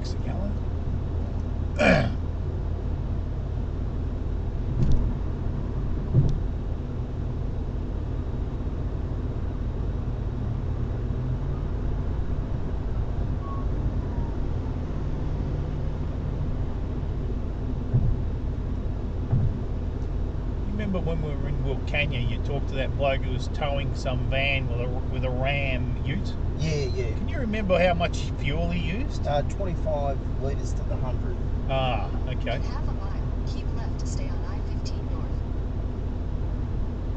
$2 a gallon. Remember when we were in Wilcannia, you talked to that bloke who was towing some van with a Ram Ute? Yeah. Can you remember how much fuel he used? 25 litres to the 100. Ah, okay. In half a mile, keep left to stay on I-15 north.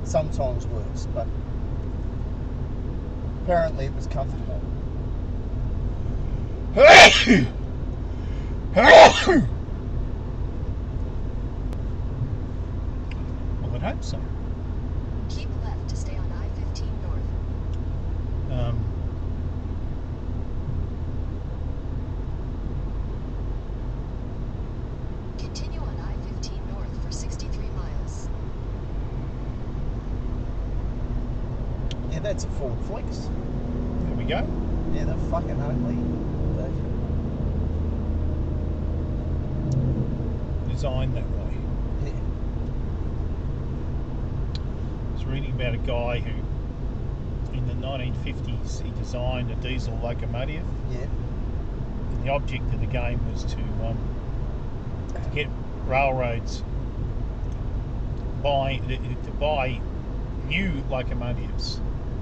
Sometimes works, but apparently it was comfortable. Well, I'd hope so. Keep left to stay on I-15 north. Continue on I-15 north for 63 miles. Yeah, that's a Ford Flex. There we go. Yeah, they're fucking ugly. Designed that way. Yeah. I was reading about a guy who, in the 1950s, he designed a diesel locomotive. Yeah. And the object of the game was to get railroads to buy new locomotives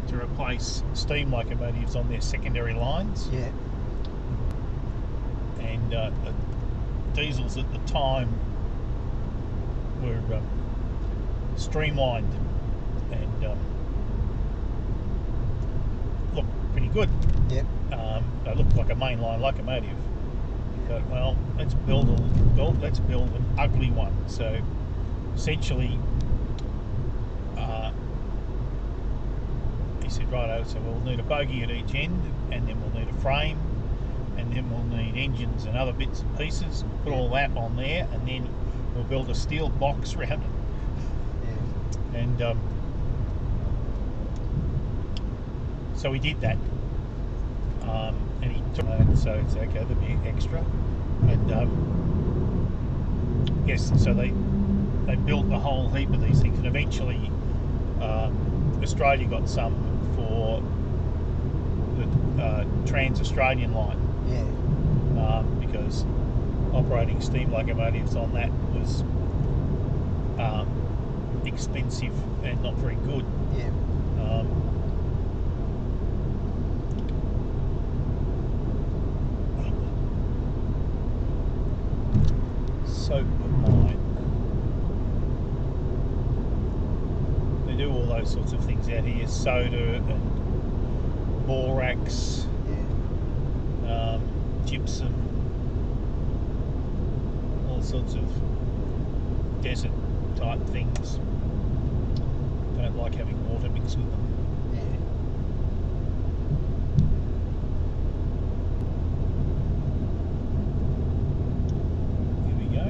to replace steam locomotives on their secondary lines. Yeah. And diesels at the time were streamlined and looked pretty good. Yep. They looked like a mainline locomotive. You thought, well, let's build an ugly one. So essentially, he said, righto, so we'll need a bogie at each end, and then we'll need a frame, and then we'll need engines and other bits and pieces, and put all that on there, and then we'll build a steel box around it. Yeah. And so he did that. And he took it, so it's okay, there'll be extra. And yes, so they built a whole heap of these things, and eventually Australia got some for the Trans-Australian line. Yeah. Because operating steam locomotives on that was expensive and not very good. Yeah. Soap mine. They do all those sorts of things out here, soda and borax, gypsum, all sorts of desert type things. Don't like having water mixed with them. Here we go.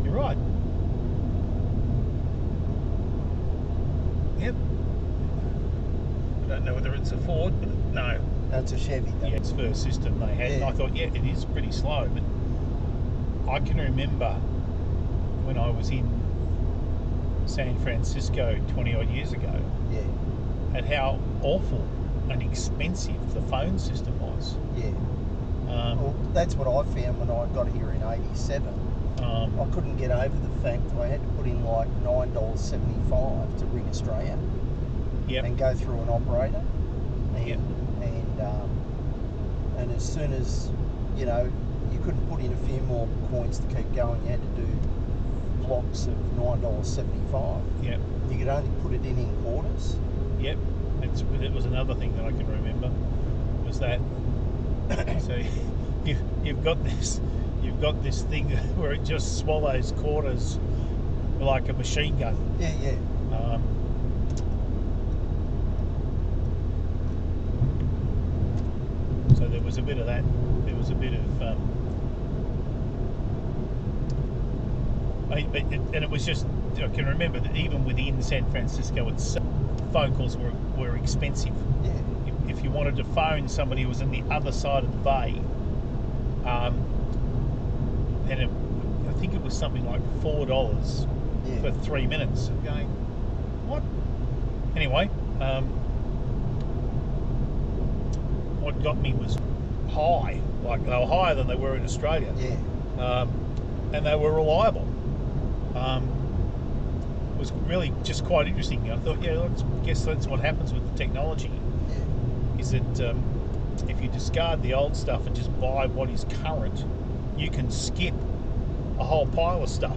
You're right. Yep. I don't know whether it's a Ford, but no. That's a Chevy. Yeah, it's first system they had, and I thought, yeah, it is pretty slow, but I can remember when I was in San Francisco 20 odd years ago, at how awful and expensive the phone system was. Yeah. Well, that's what I found when I got here in '87. I couldn't get over the fact I had to put in like $9.75 to ring Australia. Yep. And go through an operator. And as soon as, you know, you couldn't put in a few more coins to keep going, you had to do blocks of $9.75. Yep. You could only put it in quarters. Yep. It was another thing that I can remember, was that. So you've got this thing where it just swallows quarters like a machine gun. Yeah, yeah. So there was a bit of that. There was a bit of, and it was just. I can remember that even within San Francisco itself, phone calls were expensive. Yeah. If you wanted to phone somebody who was on the other side of the bay, and I think it was something like $4 for 3 minutes. I'm going, what? Anyway, what got me was high, like they were higher than they were in Australia. And they were reliable. It was really just quite interesting. I thought, I guess that's what happens with the technology. Is that if you discard the old stuff and just buy what is current, you can skip a whole pile of stuff.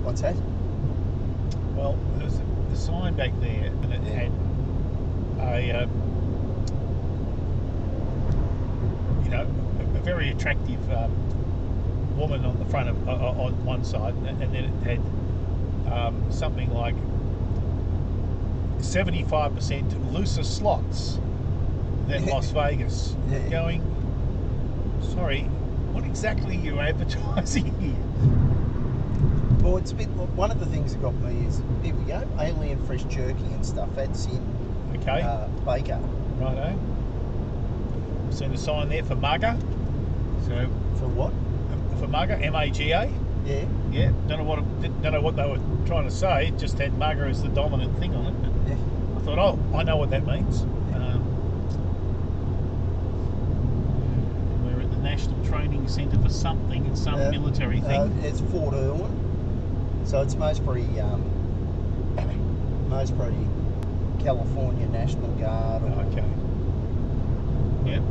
What's that? Well, there was a sign back there, and it had a very attractive woman on the front of on one side, and then it had something like 75% looser slots than Las Vegas. Going, sorry, what exactly are you advertising here? Well, it's a bit. One of the things that got me is, here we go, alien fresh jerky and stuff. That's in Baker. Righto. I've seen a sign there for Mugger. So for what? For Mugger, M-A-G-A. Yeah. Yeah. Don't know what they were trying to say. It just had Mugger as the dominant thing on it. But I thought, oh, I know what that means. We're at the National Training Centre for something. It's some military thing. It's Fort Irwin. So it's most pretty California National Guard. Okay. Yep.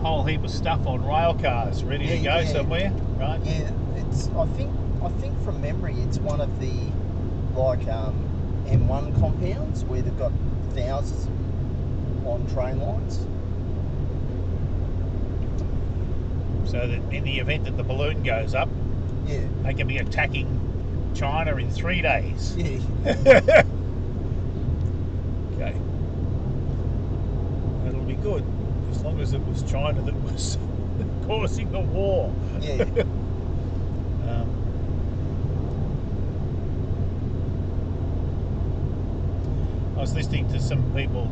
Whole heap of stuff on rail cars ready to go somewhere, right? Yeah, it's. I think from memory, it's one of the M1 compounds where they've got thousands on train lines. So that in the event that the balloon goes up, they can be attacking China in 3 days. Yeah. Okay. That'll be good, as long as it was China that was causing the war. Yeah. I was listening to some people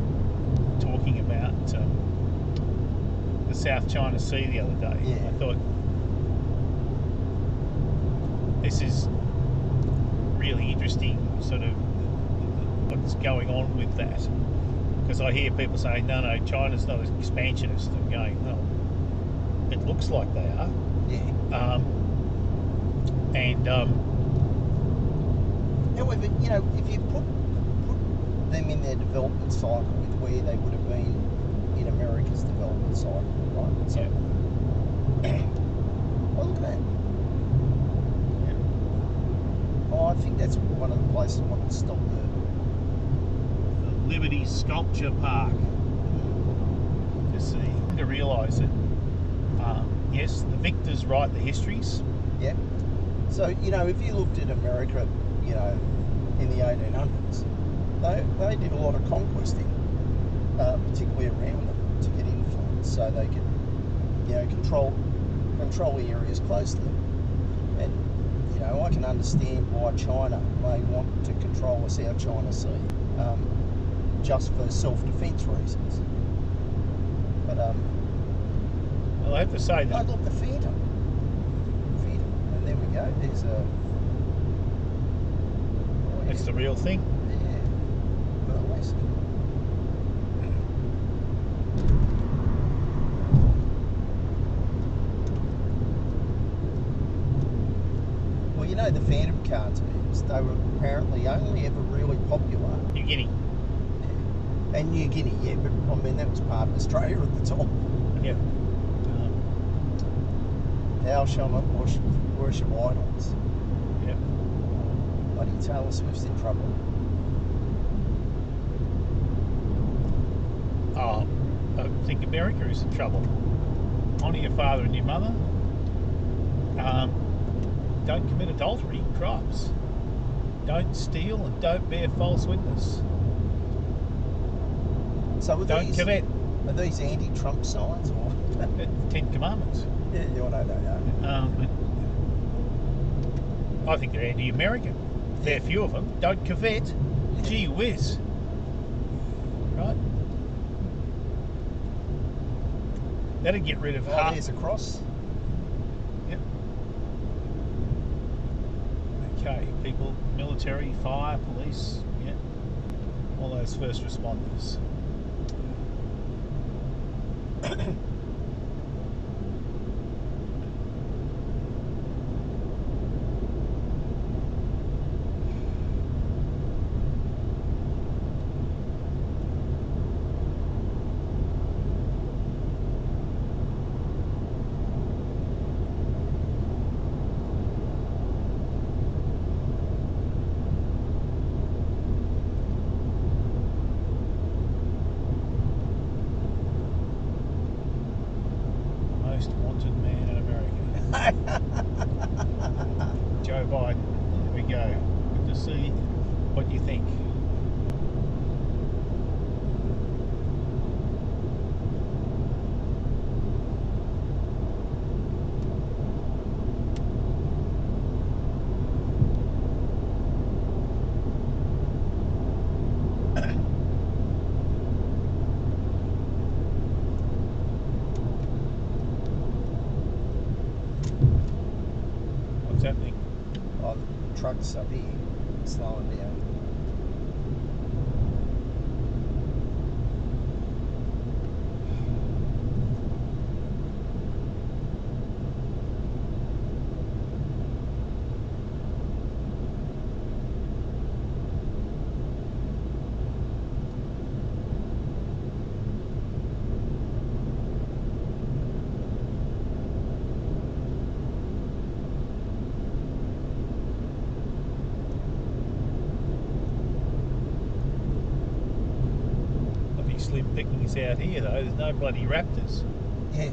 talking about the South China Sea the other day. Yeah. I thought, this is really interesting, sort of what's going on with that, because I hear people saying, no, China's not an expansionist. I'm going, well, it looks like they are. However, if you put them in their development cycle with where they would have been in America's development cycle, right? So, well, look at that. Oh, I think that's one of the places I want to stop the Liberty Sculpture Park. To see, to realise that, yes, the victors write the histories. Yeah. So, if you looked at America, in the 1800s, they did a lot of conquesting, particularly around them, to get influence, so they could, control the areas close to them. And I can understand why China may want to control the South China Sea, just for self-defence reasons. But well, I have to say that. Oh, look, the Phantom, and there we go. There's a. That's the real thing. Yeah. Well, west. Well, the Phantom cartoons, they were apparently only ever really popular. New Guinea. Yeah. And New Guinea, yeah, but I mean, that was part of Australia at the time. Yeah. Thou shalt not worship idols. Yeah. Bloody Taylor Swift's in trouble. think America is in trouble. Honour your father and your mother. Don't commit adultery, crimes. Don't steal and don't bear false witness. So Don't covet. Are these anti-Trump signs or? Ten Commandments. Yeah, you know they are. I think they're anti-American. Fair few of them. Don't covet. Gee whiz. Right? That'd get rid of half. There's a cross. Yep. Okay, people, military, fire, police, yeah, all those first responders. Most wanted man in America. Joe Biden. There we go. Good to see what you think. What's happening? Oh, the truck's up here, slowing down. Slim pickings out here though. There's no bloody raptors. Yeah.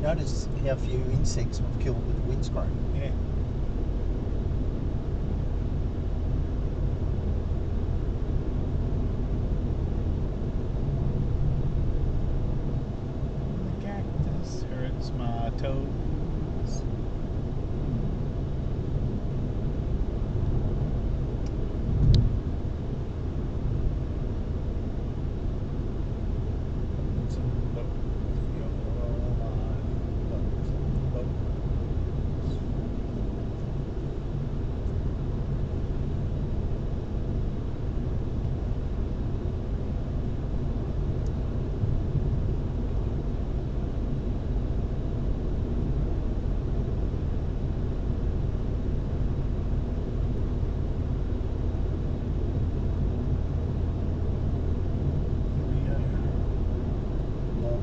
Notice how few insects we've killed with the windscreen. Yeah. The cactus hurts my toes.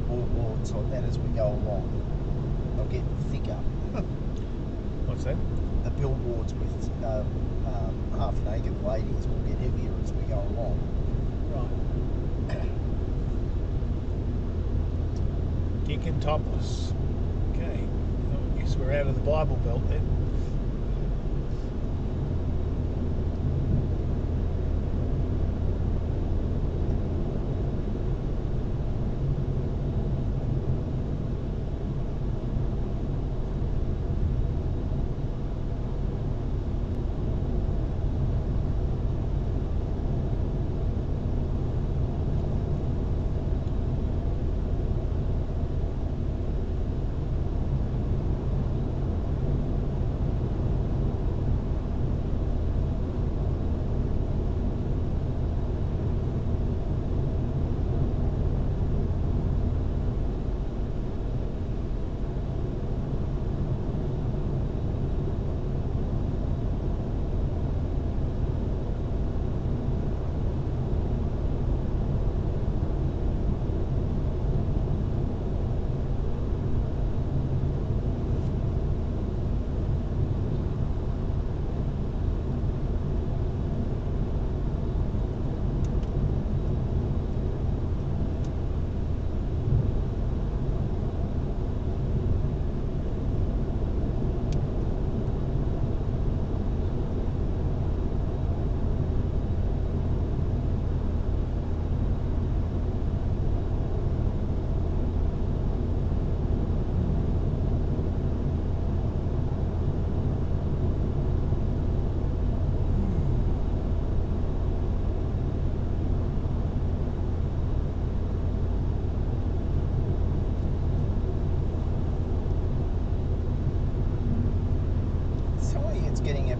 Boards like that as we go along. They'll get thicker. What's that? The billboards with half-naked ladies will get heavier as we go along. Right. Kicking topless. Okay. I guess we're out of the Bible Belt then.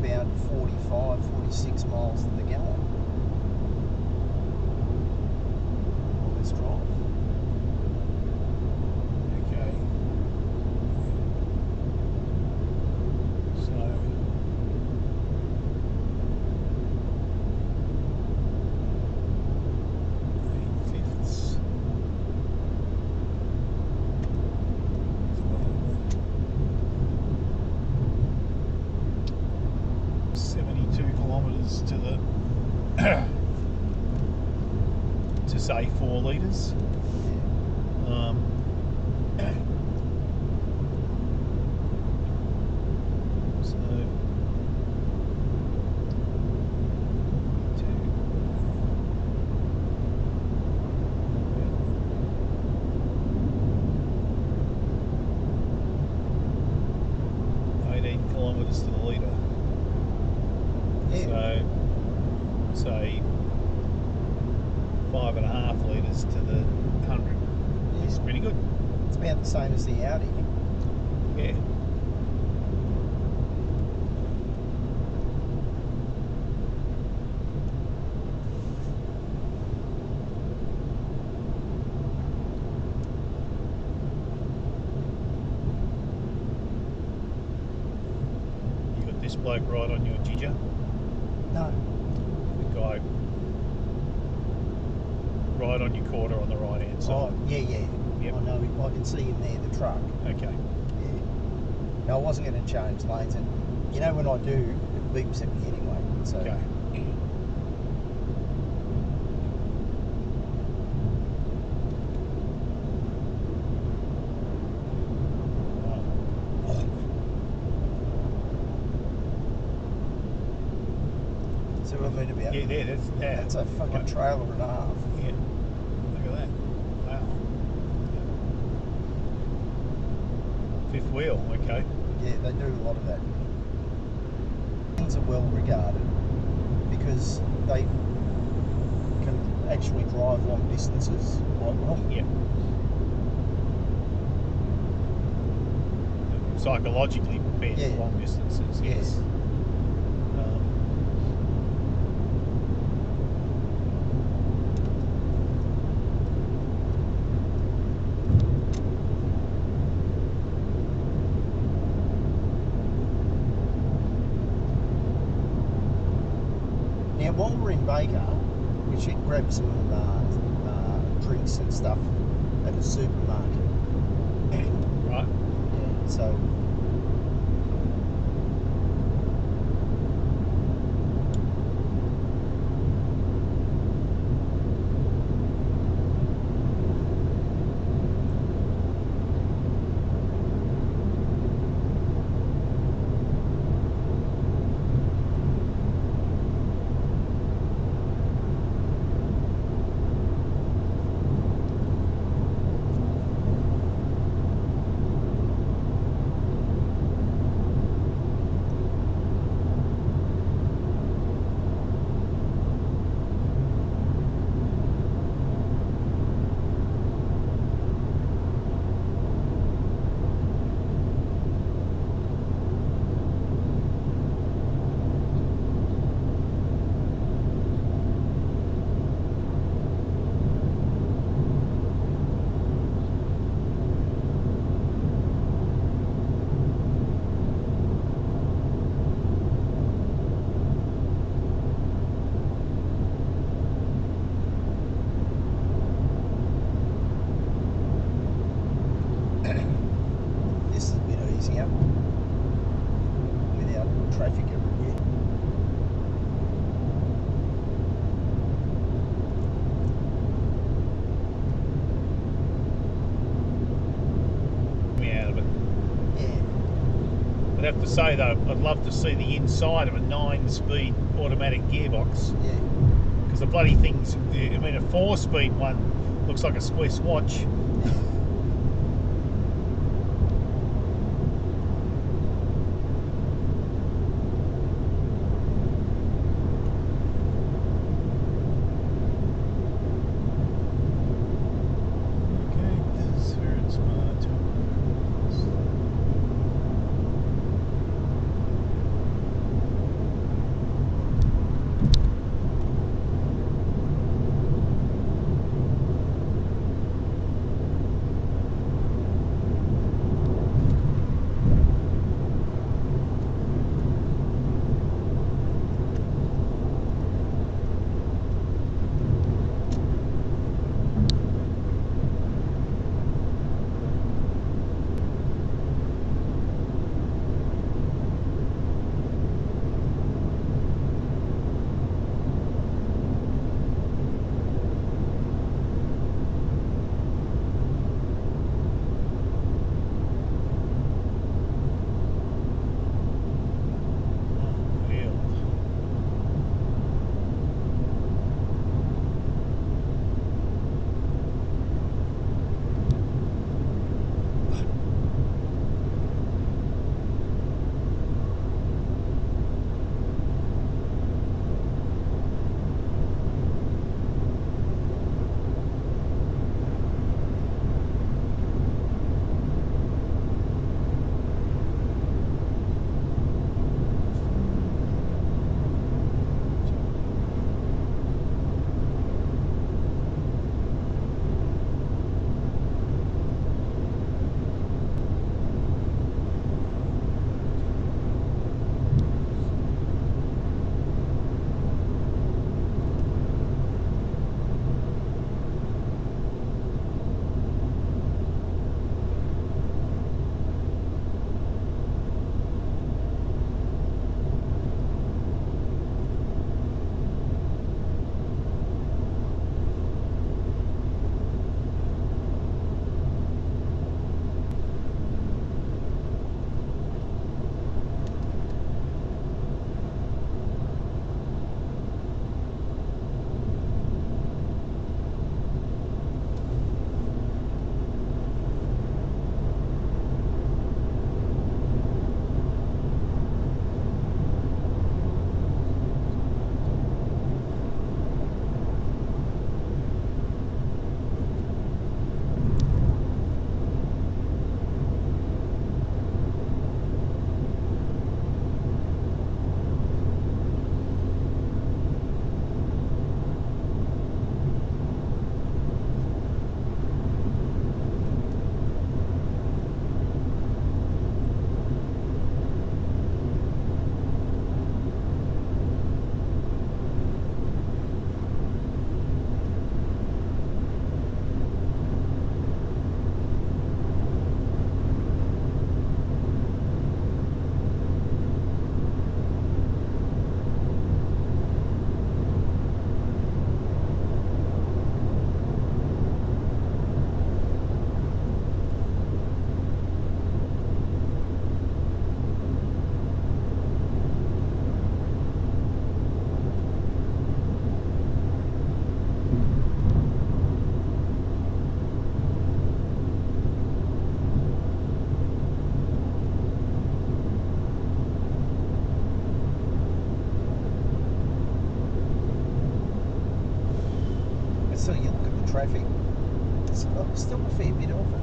about 45, 46 miles to the gallon on this drive. Okay. So 8/5. 72 kilometres to the to say 4 litres. So 18 kilometres to the litre. Yeah. So say 5.5 litres to the 100. Yeah. It's pretty good. It's about the same as the Audi. Yeah. You got this bloke right on your ginger. No. The guy right on your quarter on the right hand side. Oh, yeah, yeah. Yep. I know. I can see him there, the truck. Okay. Yeah. No, I wasn't going to change lanes, and you know when I do, it beeps at me anyway. So. Okay. See what I mean about? Yeah, That's a fucking trailer and a half. Yeah. Look at that. Wow. Fifth wheel, okay. Yeah, they do a lot of that. Things are well regarded because they can actually drive long distances quite well. Yeah. Psychologically prepared Yeah. for long distances, Yeah. yes. Now, while we're in Baker, we should grab some drinks and stuff at the supermarket. Right. Yeah, so. This is a bit easier without traffic everywhere. Me out of it. Yeah, I'd have to say though, I'd love to see the inside of a 9-speed automatic gearbox, yeah. because the bloody thing's, I mean, a 4-speed one looks like a Swiss watch. So you look at the traffic, there's still a fair bit of it.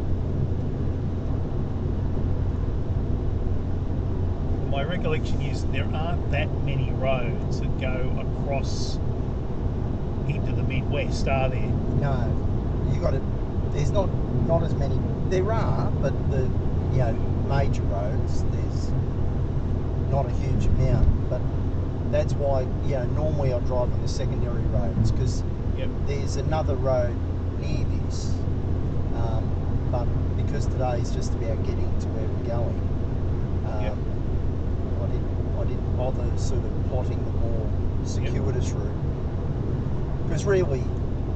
My recollection is there aren't that many roads that go across into the Midwest, are there? No, you got to. There's not as many. There are, but the major roads, there's not a huge amount. But that's why normally I drive on the secondary roads because there's another road near this. But because today is just about getting to where we're going, I didn't bother sort of plotting the more circuitous route. Because really,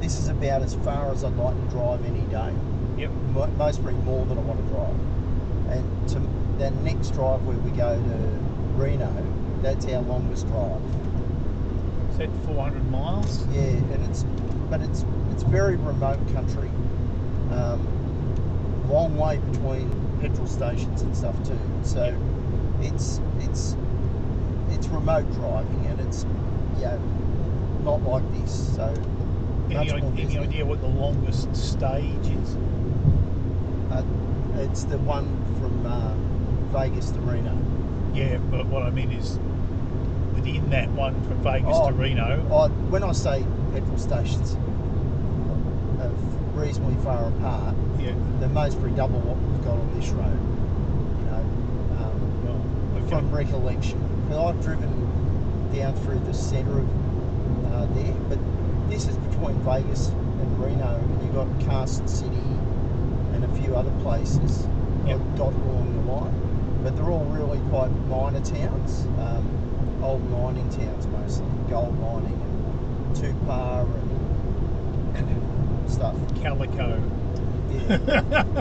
this is about as far as I'd like to drive any day. Yep. Mostly more than I want to drive. And to that next drive where we go to Reno, that's our longest drive. Is that 400 miles? Yeah, and it's very remote country. Long way between petrol stations and stuff too. So it's remote driving, and it's not like this. So any idea what the longest stage is? It's the one from Vegas to Reno. Yeah, but what I mean is within that one from Vegas to Reno. When I say petrol stations are reasonably far apart, they're mostly double what we've got on this road. From recollection. Well, I've driven down through the centre of there, but this is between Vegas and Reno, and you've got Carson City and a few other places dotted along the line, but they're all really quite minor towns, old mining towns mostly, gold mining and Tupar and stuff. Calico. Yeah.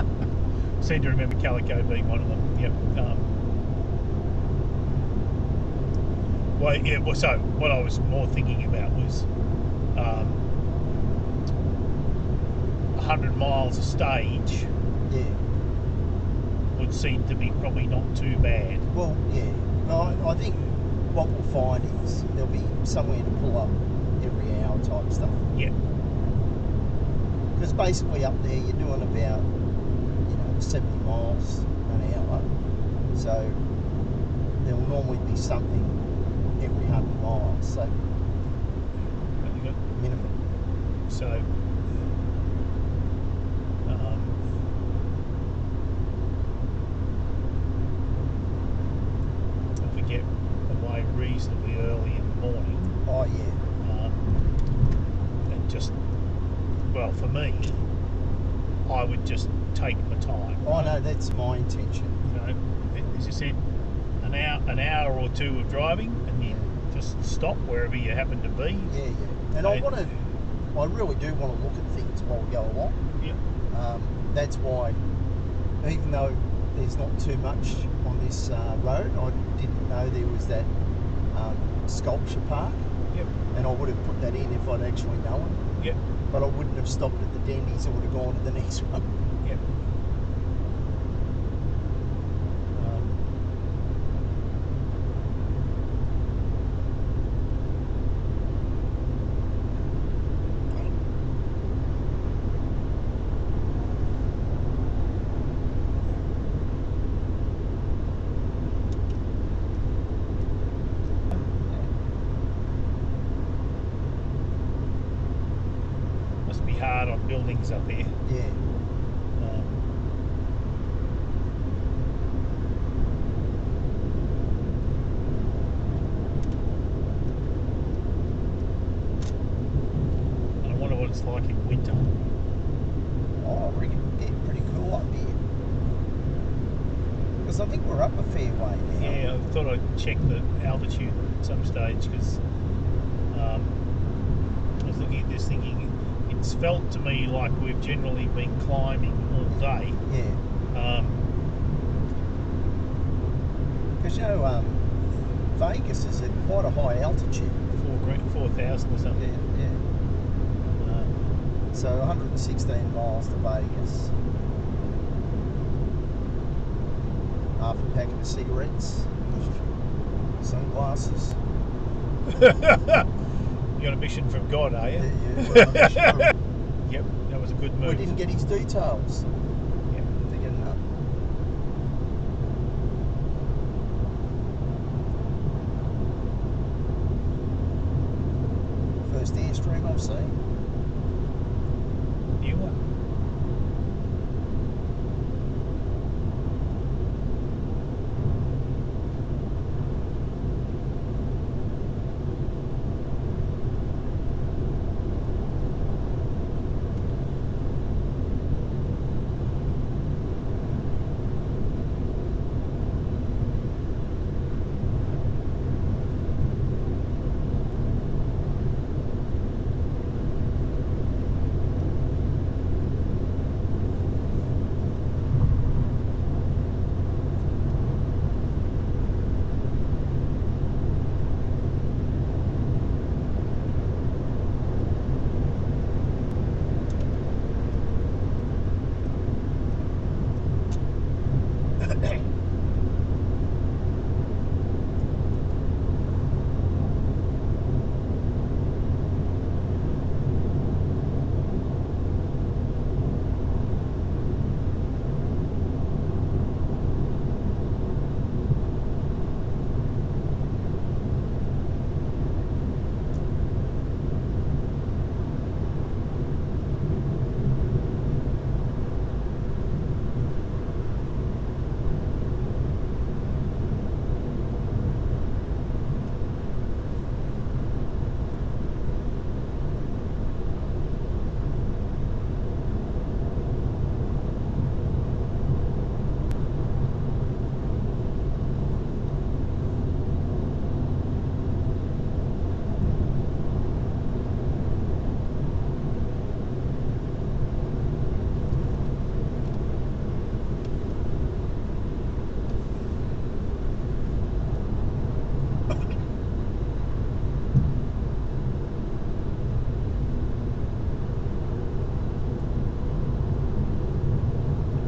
Seem to remember Calico being one of them. Yep. So what I was more thinking about was 100 miles a stage would seem to be probably not too bad. Well, I think what we'll find is there'll be somewhere to pull up every hour type stuff. Yeah. Because basically up there you're doing about 70 miles an hour, so there will normally be something every 100 miles, so minimum. So if we get away reasonably early in the morning, and just, well, for me, I would just take my time. No, that's my intention. As you said, an hour or two of driving, and you just stop wherever you happen to be. And I really do want to look at things while we go along. That's why, even though there's not too much on this road, I didn't know there was that sculpture park. And I would have put that in if I'd actually known. But I wouldn't have stopped at the Denny's. I would have gone to the next one. Hard on buildings up here. I wonder what it's like in winter. I reckon it'd get pretty cool up here. Because I think we're up a fair way now. Yeah, I thought I'd check the altitude at some stage because I was looking at this thinking it's felt to me like we've generally been climbing all day. Because Vegas is at quite a high altitude. 4,000 or something. So 116 miles to Vegas. Half a packet of cigarettes, sunglasses. You got a mission from God, are you? Yeah, got a mission from Yep, that was a good move. We didn't get his details. Yeah. Thinking, no. First Airstream I've seen. New one.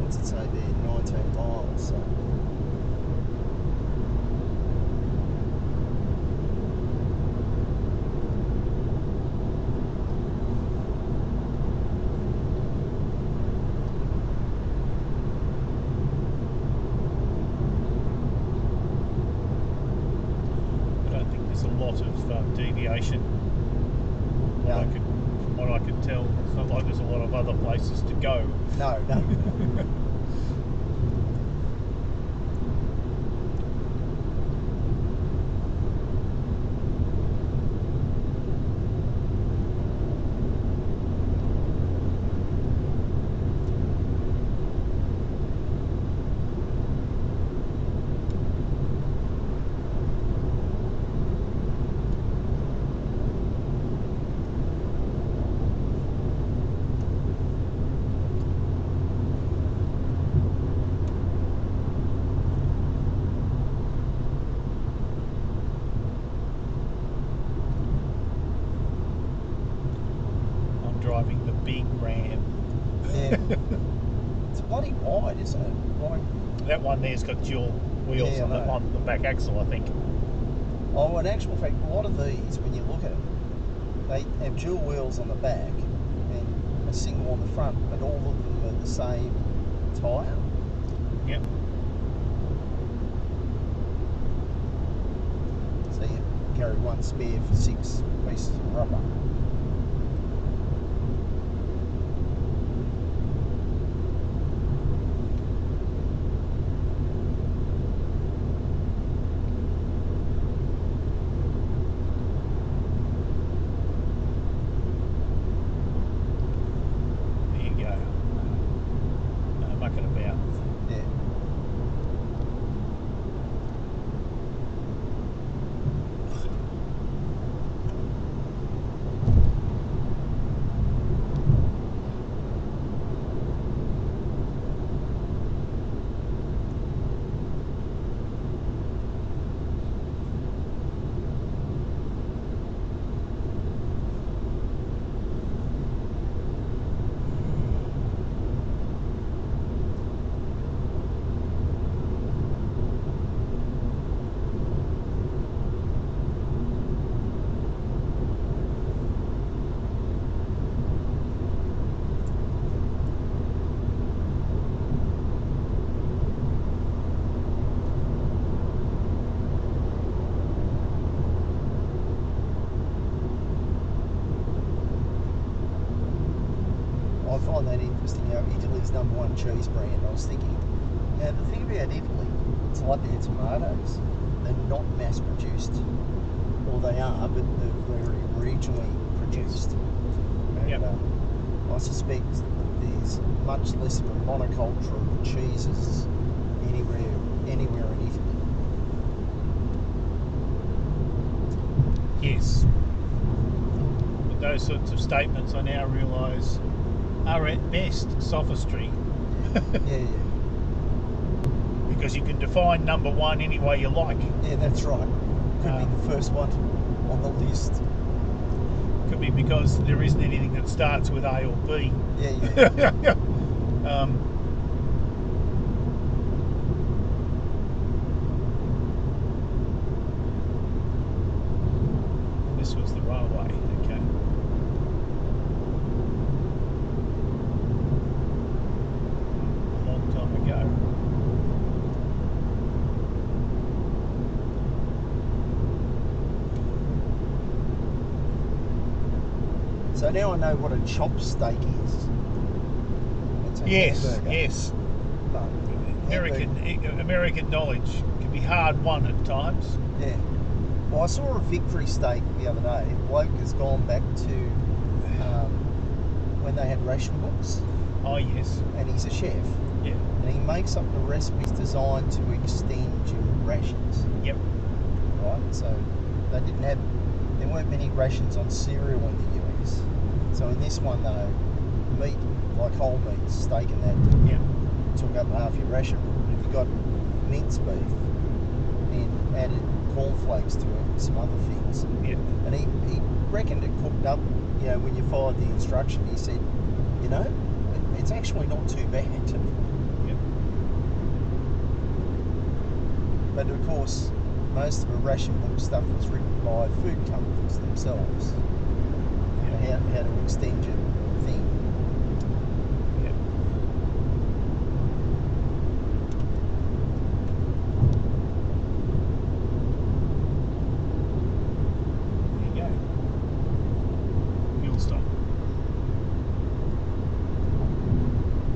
What's it say there? 19 miles. So. I don't think there's a lot of deviation. No. From what I could tell, it's not like there's a lot of other places to go. No, no. I'm driving the big Ram. Yeah. It's bloody wide, isn't it? Like, That one there's got dual wheels Yeah, I know. on the back axle, I think. oh, in actual fact, a lot of these, when you look at them, they have dual wheels on the back and a single on the front, but all of them are the same tyre. Yep. So you carry one spare for 6 pieces of rubber. There you go. No mucking about. Yeah. I find that interesting. You know, Italy's #1 cheese brand. I was thinking, now the thing about Italy, it's like their tomatoes. They're not mass produced, or they are, but they're very regionally produced. And Yep. I suspect there's much less of a monoculture of cheeses anywhere in Italy. Yes. But those sorts of statements I now realise are at best sophistry. Yeah. Because you can define #1 any way you like. Yeah, that's right. Could be the first one on the list. Could be because there isn't anything that starts with A or B. Yeah. This was the railway, okay. A long time ago. So now I know what a chop steak is. It's a hamburger. Yes. But American knowledge can be hard won at times. Yeah. Well, I saw a victory steak the other day. A bloke has gone back to when they had ration books, Oh yes. and he's a chef. Yeah. And he makes up the recipes designed to extend your rations. Yep. Right? So there weren't many rations on cereal in the US. So in this one though, meat, like whole meat, steak and that, Yep. took up half your ration. But if you got minced beef and added cornflakes to it and some other things, Yep. and he reckoned it cooked up, you know, when you followed the instruction, he said, you know, it's actually not too bad. Yep. But of course, most of the ration book stuff was written by food companies themselves. Yep. How to extend your thing. Yep. There you go. Fuel stop.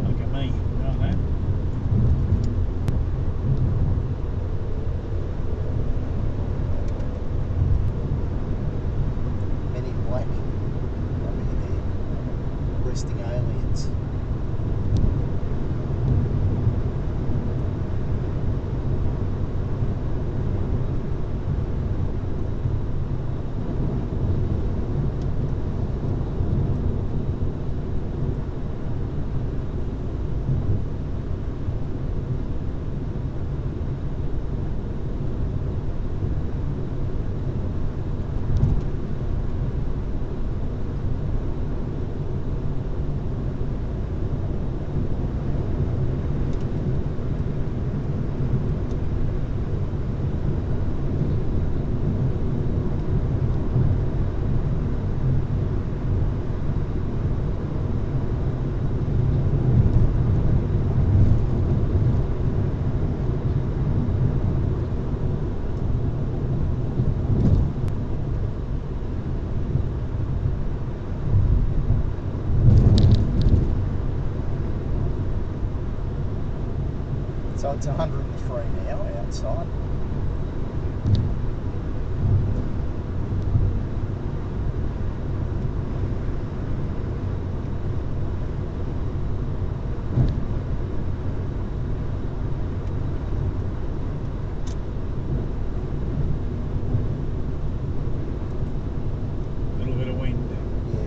Look at me, right? Men in Black. I mean, they're resting aliens. So it's 103 now outside. Little bit of wind. Yeah.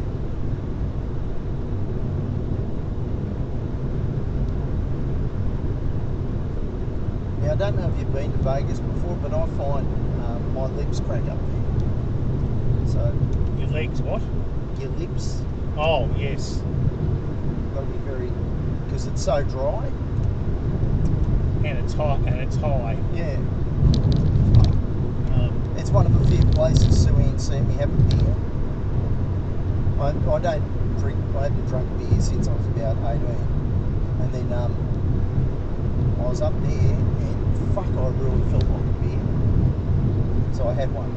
Now, I don't know if you've been to Vegas before, but I find my lips crack up there. So, Your legs what? your lips Oh yes. got to be very, because it's so dry. And it's hot and it's high. Yeah. It's It's one of the few places Suey and see me have a beer. I don't drink, I haven't drunk beer since I was about 18. And then I was up there and fuck, I really felt like a beer. So I had one.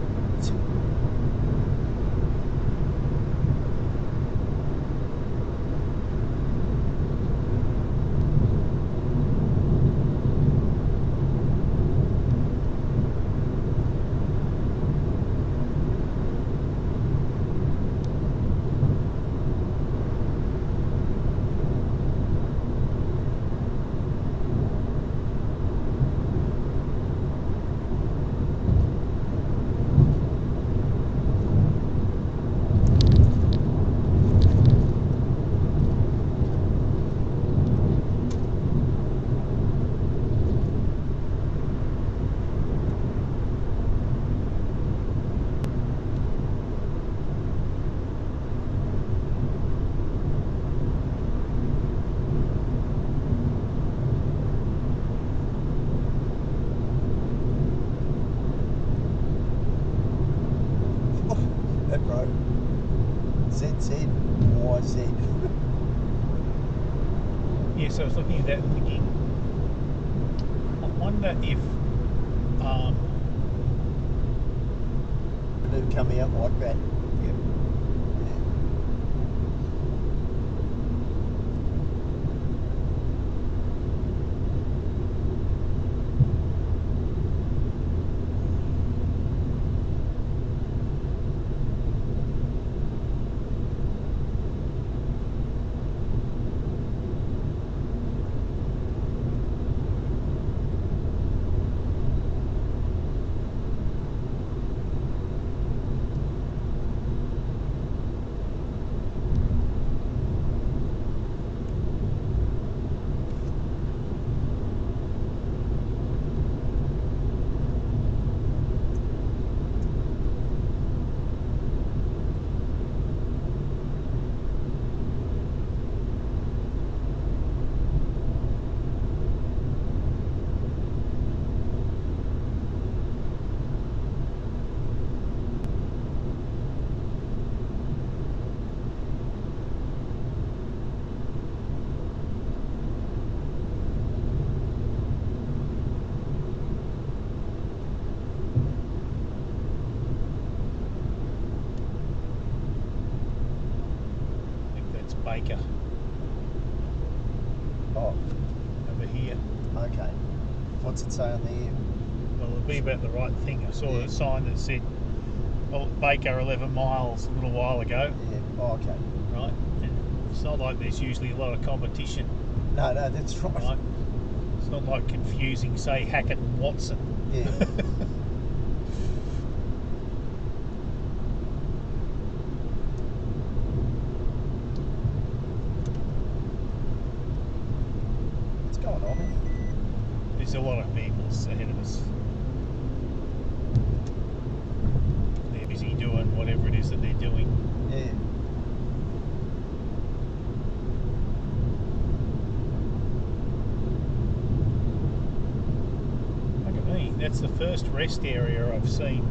ZYZ. Yes, I was looking at that and thinking, I wonder if It'd come out like that. yeah, I think that's Baker Oh, over here. okay. What's it say on there? Well, it'll be about the right thing. I saw a sign that said, "Oh, Baker 11 miles" a little while ago, Yeah. Oh, okay. right? And it's not like there's usually a lot of competition, No, that's right. right? It's not like confusing, say, Hackett and Watson. Yeah. What's going on here? There's a lot of vehicles ahead of us. They're busy doing whatever it is that they're doing. Yeah. Look at me. That's the first rest area I've seen.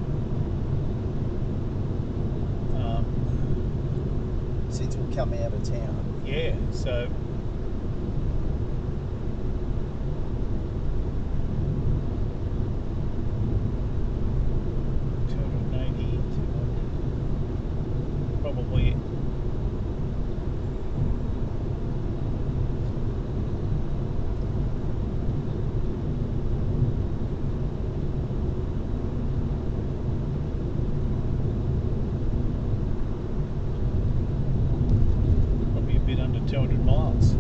Since we come out of town. Yeah, so probably a bit under 200 miles.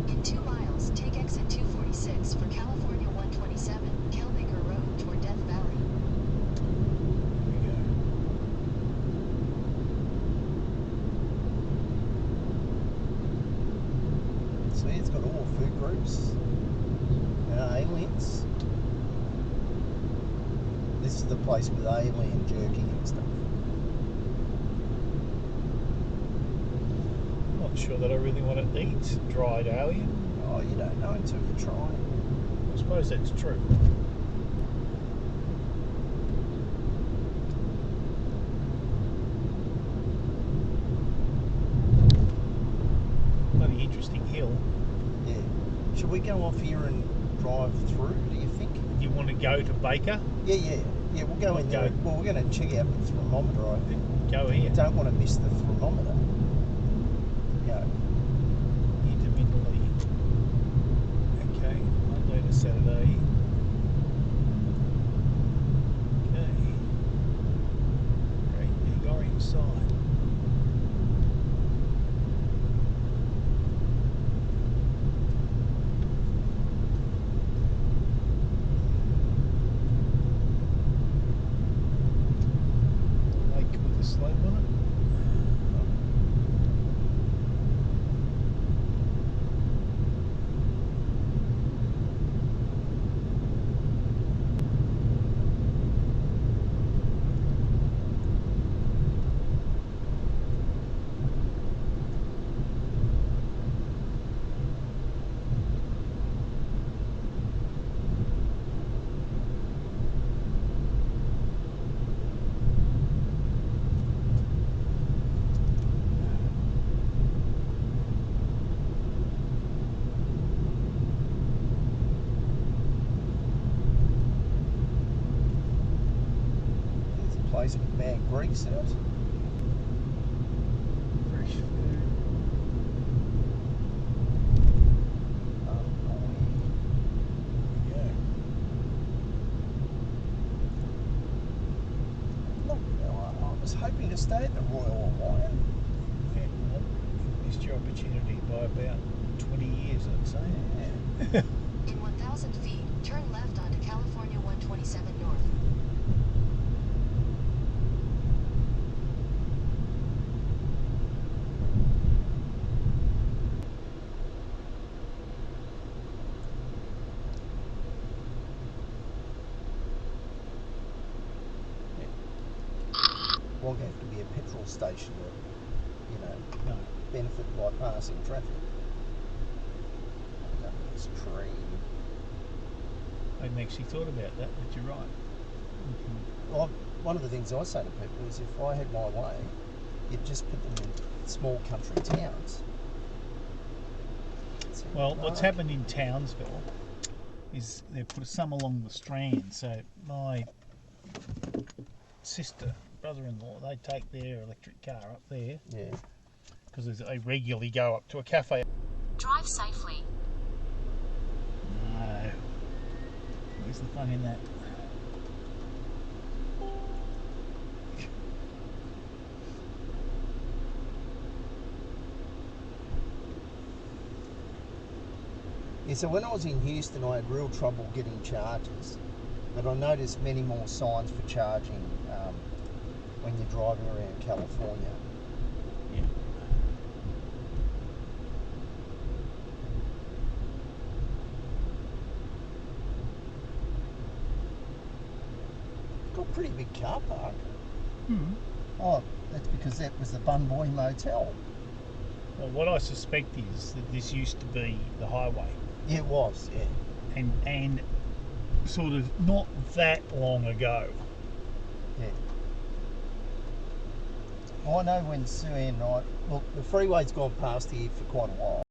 In 2 miles, take exit 246 for California 127, Kelmaker Road toward Death Valley. There we go. See, it's got all food groups and aliens. This is the place with alien jerky and stuff. Not sure that I really want to eat dried alien. Oh, you don't know until you try. I suppose that's true. Bloody interesting hill. Yeah. Should we go off here and drive through, do you think? Do you want to go to Baker? Yeah, we'll go in there. Well, we're going to check out the thermometer, I think. Go here. Don't want to miss the thermometer. Go. Intermittently. Okay, Monday to Saturday. Okay. Great big orange sign. the slope on it. Place with bad grease in it. Fresh food. Yeah. Look, I was hoping to stay at the Royal Hawaiian. Yeah, well, you missed your opportunity by about 20 years, I'd say. Yeah. In 1,000 feet, turn left onto California 127 North. Won't have to be a petrol station to, No. benefit by passing traffic. Under this tree. I hadn't actually thought about that, but you're right. Well, one of the things I say to people is if I had my way, you'd just put them in small country towns. Well, what's happened in Townsville is they've put some along the Strand. So my sister, brother-in-law, they take their electric car up there. Yeah. Because they regularly go up to a cafe. Drive safely. No. Where's the fun in that? Yeah, so when I was in Houston, I had real trouble getting charges, but I noticed many more signs for charging when you're driving around California. Yeah. Got a pretty big car park. Hmm. Oh, that's because that was the Bun Boy Motel. Well, what I suspect is that this used to be the highway. Yeah, it was, yeah. And sort of not that long ago. Yeah. Well, I know when Sue and I... Look, the freeway's gone past here for quite a while.